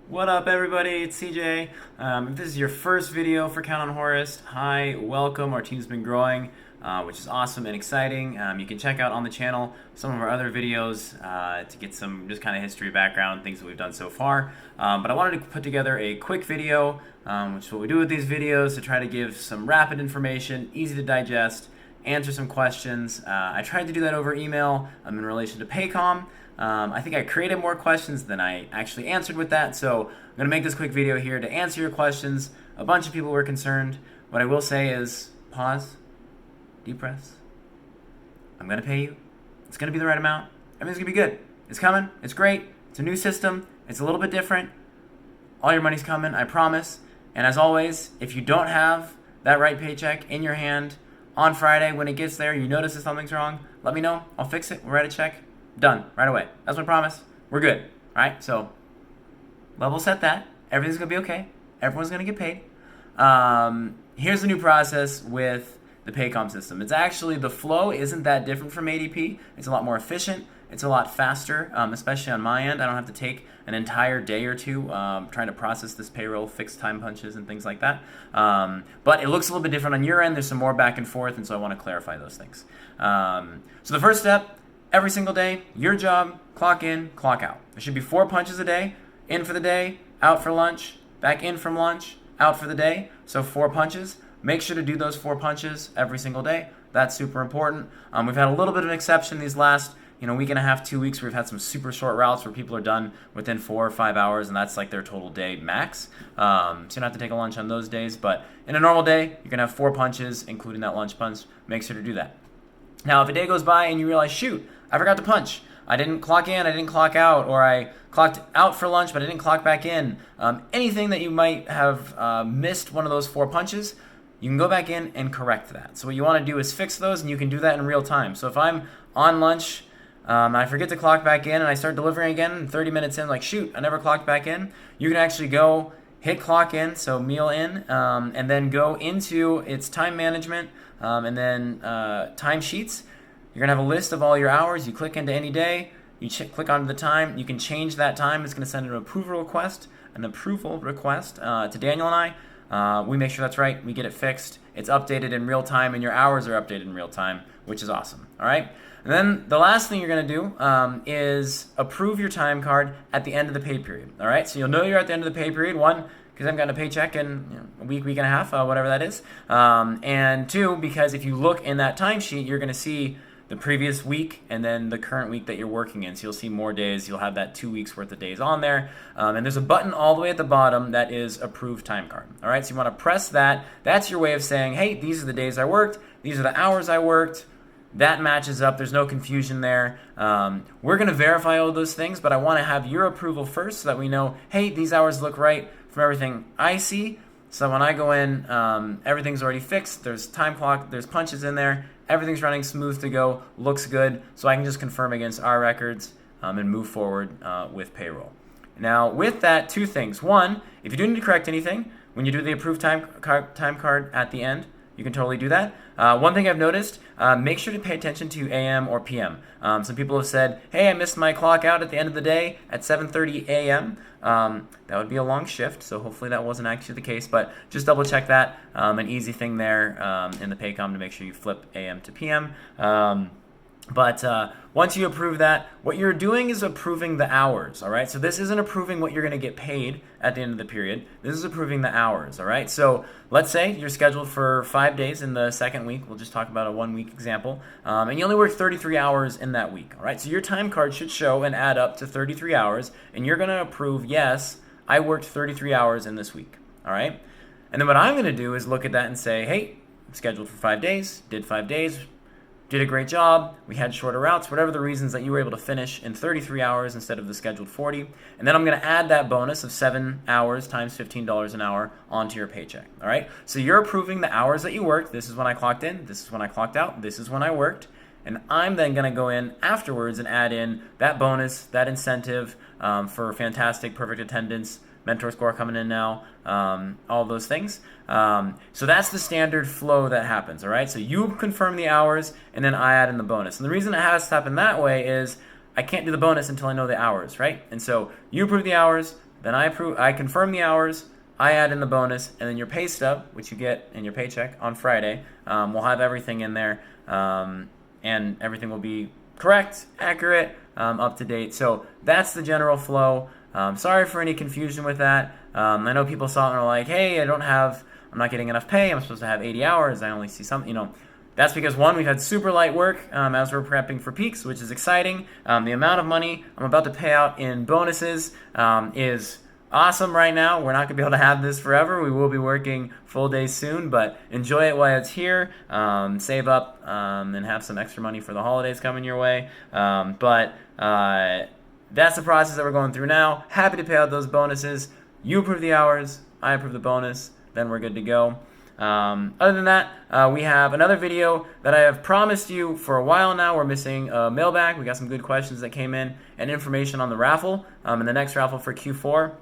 What up, everybody? It's CJ. If this is your first video for Count on Horist, hi, welcome. Our team's been growing, which is awesome and exciting. You can check out on the channel some of our other videos to get some just kind of history, background, things that we've done so far. But I wanted to put together a quick video, which is what we do with these videos, to try to give some rapid information, easy to digest, answer some questions. I tried to do that over email in relation to Paycom. I think I created more questions than I actually answered with that, so I'm going to make this quick video here to answer your questions. A bunch of people were concerned. What I will say is pause, deep breaths. I'm going to pay you. It's going to be the right amount. Everything's going to be good. It's coming. It's great. It's a new system. It's a little bit different. All your money's coming, I promise. And as always, if you don't have that right paycheck in your hand on Friday, when it gets there, you notice that something's wrong, let me know. I'll fix it. We'll write a check. Done right away. That's my promise. We're good. All right. So level set that. Everything's gonna be okay. Everyone's gonna get paid. Here's the new process with the Paycom system. It's actually, the flow isn't that different from ADP. It's a lot more efficient. It's a lot faster, especially on my end. I don't have to take an entire day or two trying to process this payroll, fix time punches and things like that. But it looks a little bit different on your end. There's some more back and forth, and so I want to clarify those things. So the first step, every single day, your job, clock in, clock out. There should be 4 punches a day, in for the day, out for lunch, back in from lunch, out for the day. So 4 punches. Make sure to do those 4 punches every single day. That's super important. We've had a little bit of an exception these last week and a half, 2 weeks. We've had some super short routes where people are done within 4 or 5 hours, and that's like their total day max. So you don't have to take a lunch on those days. But in a normal day, you're going to have 4 punches, including that lunch punch. Make sure to do that. Now, if a day goes by and you realize, shoot, I forgot to punch, I didn't clock in, I didn't clock out, or I clocked out for lunch but I didn't clock back in, anything that you might have missed one of those 4 punches, you can go back in and correct that. So what you want to do is fix those, and you can do that in real time. So if I'm on lunch, I forget to clock back in, and I start delivering again 30 minutes in, like, shoot, I never clocked back in, you can actually go hit clock in, so meal in, and then go into its time management, and then timesheets. You're going to have a list of all your hours. You click into any day. You click onto the time. You can change that time. It's going to send an approval request to Daniel and I. We make sure that's right. We get it fixed. It's updated in real time, and your hours are updated in real time, which is awesome. All right? And then the last thing you're going to do is approve your time card at the end of the pay period. All right? So you'll know you're at the end of the pay period. 1, because I haven't gotten a paycheck in a week and a half, whatever that is. And 2, because if you look in that timesheet, you're going to see the previous week and then the current week that you're working in. So you'll see more days. You'll have that 2 weeks worth of days on there. And there's a button all the way at the bottom that is Approved Time Card. All right, so you want to press that. That's your way of saying, hey, these are the days I worked. These are the hours I worked. That matches up. There's no confusion there. We're going to verify all those things, but I want to have your approval first so that we know, hey, these hours look right from everything I see. So when I go in, everything's already fixed. There's time clock. There's punches in there. Everything's running smooth to go. Looks good. So I can just confirm against our records and move forward with payroll. Now, with that, 2 things. 1, if you do need to correct anything, when you do the approved time card at the end, you can totally do that. One thing I've noticed, make sure to pay attention to AM or PM. Some people have said, hey, I missed my clock out at the end of the day at 7:30 a.m. That would be a long shift, so hopefully that wasn't actually the case, but just double check that. An easy thing there in the Paycom to make sure you flip AM to PM. But once you approve that, what you're doing is approving the hours, all right? So this isn't approving what you're going to get paid at the end of the period. This is approving the hours, all right? So let's say you're scheduled for 5 days in the second week. We'll just talk about a 1-week example. And you only work 33 hours in that week, all right? So your time card should show and add up to 33 hours, and you're going to approve, yes, I worked 33 hours in this week, all right? And then what I'm going to do is look at that and say, hey, I'm scheduled for 5 days, did 5 days, did a great job, we had shorter routes, whatever the reasons that you were able to finish in 33 hours instead of the scheduled 40. And then I'm going to add that bonus of 7 hours times $15 an hour onto your paycheck. All right? So you're approving the hours that you worked. This is when I clocked in. This is when I clocked out. This is when I worked. And I'm then going to go in afterwards and add in that bonus, that incentive for fantastic, perfect attendance, mentor score coming in now, all those things. So that's the standard flow that happens, all right? So you confirm the hours, and then I add in the bonus. And the reason it has to happen that way is I can't do the bonus until I know the hours, right? And so you approve the hours, then I confirm the hours, I add in the bonus, and then your pay stub, which you get in your paycheck on Friday, will have everything in there, and everything will be correct, accurate, up to date. So that's the general flow. Sorry for any confusion with that. I know people saw it and are like, hey, I'm not getting enough pay. I'm supposed to have 80 hours. I only see something, That's because, one, we've had super light work as we're prepping for peaks, which is exciting. The amount of money I'm about to pay out in bonuses is awesome right now. We're not going to be able to have this forever. We will be working full days soon, but enjoy it while it's here. Save up and have some extra money for the holidays coming your way. But that's the process that we're going through now. Happy to pay out those bonuses. You approve the hours, I approve the bonus, then we're good to go. Other than that, we have another video that I have promised you for a while now. We're missing a mailbag. We got some good questions that came in and information on the raffle, and the next raffle for Q4.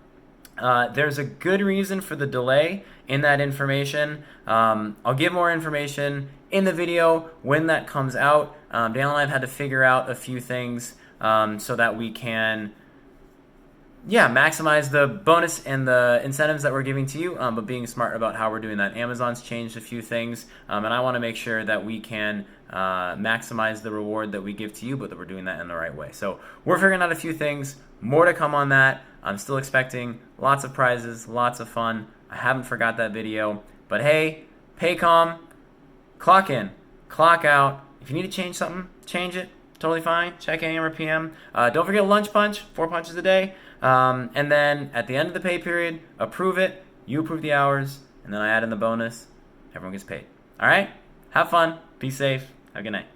There's a good reason for the delay in that information. I'll give more information in the video when that comes out. Dale and I have had to figure out a few things so that we can maximize the bonus and the incentives that we're giving to you, but being smart about how we're doing that. Amazon's changed a few things, and I want to make sure that we can maximize the reward that we give to you, but that we're doing that in the right way. So we're figuring out a few things. More to come on that. I'm still expecting lots of prizes, lots of fun. I haven't forgot that video. But hey, Paycom, clock in, clock out. If you need to change something, change it. Totally fine. Check AM or PM. Don't forget lunch punch, 4 punches a day. And then at the end of the pay period, approve it. You approve the hours, and then I add in the bonus. Everyone gets paid. All right? Have fun. Be safe. Have a good night.